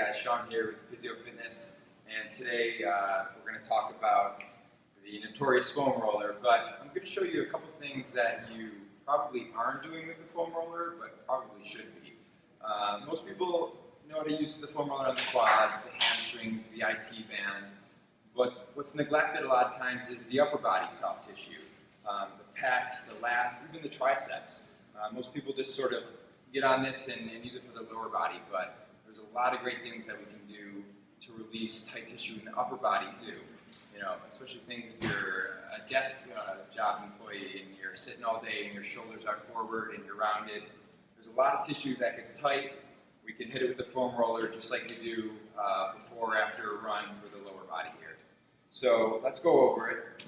guys, Sean here with Physio Fitness, and today we're going to talk about the notorious foam roller, but I'm going to show you a couple things that you probably aren't doing with the foam roller, but probably should be. Most people know how to use the foam roller on the quads, the hamstrings, the IT band, but what's neglected a lot of times is the upper body soft tissue, the pecs, the lats, even the triceps. Most people just sort of get on this and use it for the lower body, but there's a lot of great things that we can do to release tight tissue in the upper body too. You know, especially things if you're a desk job employee and you're sitting all day and your shoulders are forward and you're rounded. There's a lot of tissue that gets tight. We can hit it with the foam roller just like we do before or after a run for the lower body here. So let's go over it.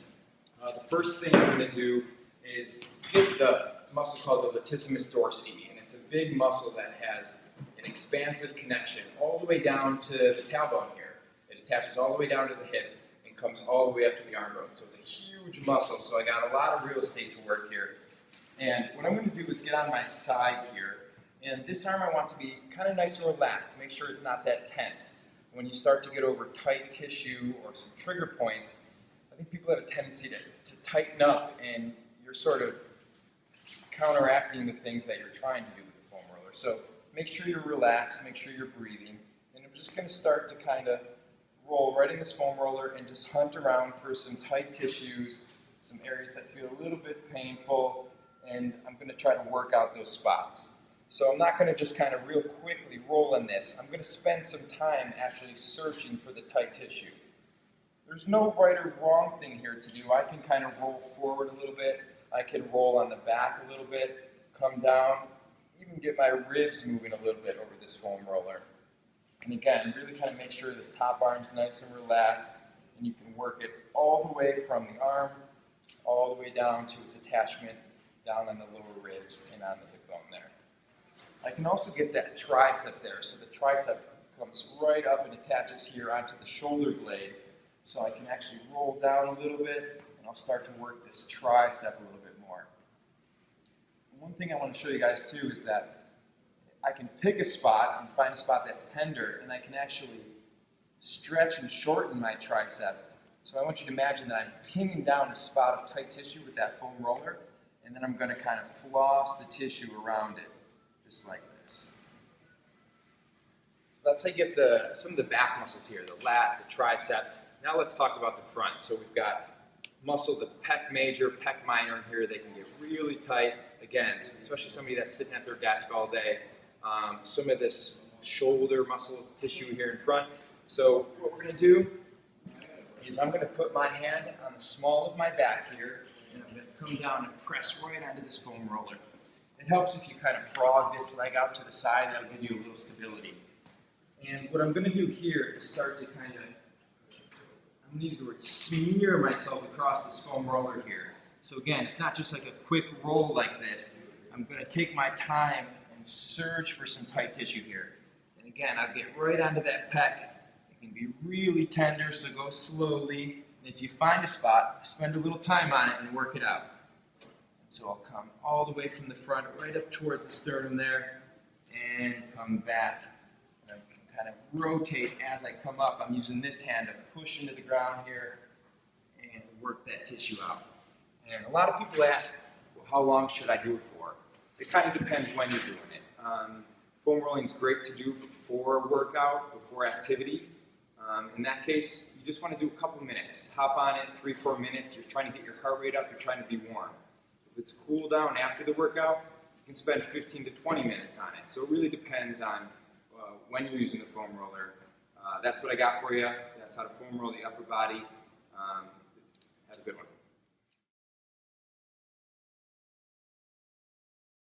The first thing I'm going to do is hit the muscle called the latissimus dorsi, and it's a big muscle that has an expansive connection all the way down to the tailbone here. It attaches all the way down to the hip and comes all the way up to the arm bone. So it's a huge muscle, so I got a lot of real estate to work here. And what I'm going to do is get on my side here, and this arm I want to be kind of nice and relaxed, make sure it's not that tense. When you start to get over tight tissue or some trigger points, I think people have a tendency to tighten up, and you're sort of counteracting the things that you're trying to do with the foam roller. So make sure you're relaxed, make sure you're breathing, and I'm just going to start to kind of roll right in this foam roller and just hunt around for some tight tissues, some areas that feel a little bit painful, and I'm going to try to work out those spots. So I'm not going to just kind of real quickly roll in this. I'm going to spend some time actually searching for the tight tissue. There's no right or wrong thing here to do. I can kind of roll forward a little bit. I can roll on the back a little bit, come down, even get my ribs moving a little bit over this foam roller. And again, really kind of make sure this top arm's nice and relaxed, and you can work it all the way from the arm, all the way down to its attachment, down on the lower ribs and on the hip bone there. I can also get that tricep there, so the tricep comes right up and attaches here onto the shoulder blade, so I can actually roll down a little bit, and I'll start to work this tricep a little bit more. One thing I want to show you guys too is that I can pick a spot and find a spot that's tender, and I can actually stretch and shorten my tricep. So I want you to imagine that I'm pinning down a spot of tight tissue with that foam roller, and then I'm going to kind of floss the tissue around it, just like this. So that's how you get some of the back muscles here, the lat, the tricep. Now let's talk about the front. So we've got muscle, the pec major, pec minor in here. They can get really tight. Again, especially somebody that's sitting at their desk all day. Some of this shoulder muscle tissue here in front. So what we're going to do is I'm going to put my hand on the small of my back here, and I'm going to come down and press right onto this foam roller. It helps if you kind of frog this leg out to the side. That'll give you a little stability. And what I'm going to do here is start to kind of, I'm going to use the word smear myself across this foam roller here. So again, it's not just like a quick roll like this. I'm going to take my time and search for some tight tissue here. And again, I'll get right onto that pec. It can be really tender, so go slowly. And if you find a spot, spend a little time on it and work it out. And so I'll come all the way from the front, right up towards the sternum there, and come back. And I can kind of rotate as I come up. I'm using this hand to push into the ground here and work that tissue out. And a lot of people ask, well, how long should I do it for? It kind of depends when you're doing it. Foam rolling is great to do before workout, before activity. In that case, you just want to do a couple minutes. Hop on it, 3-4 minutes. You're trying to get your heart rate up. You're trying to be warm. If it's cool down after the workout, you can spend 15 to 20 minutes on it. So it really depends on when you're using the foam roller. That's what I got for you. That's how to foam roll the upper body. Have a good one.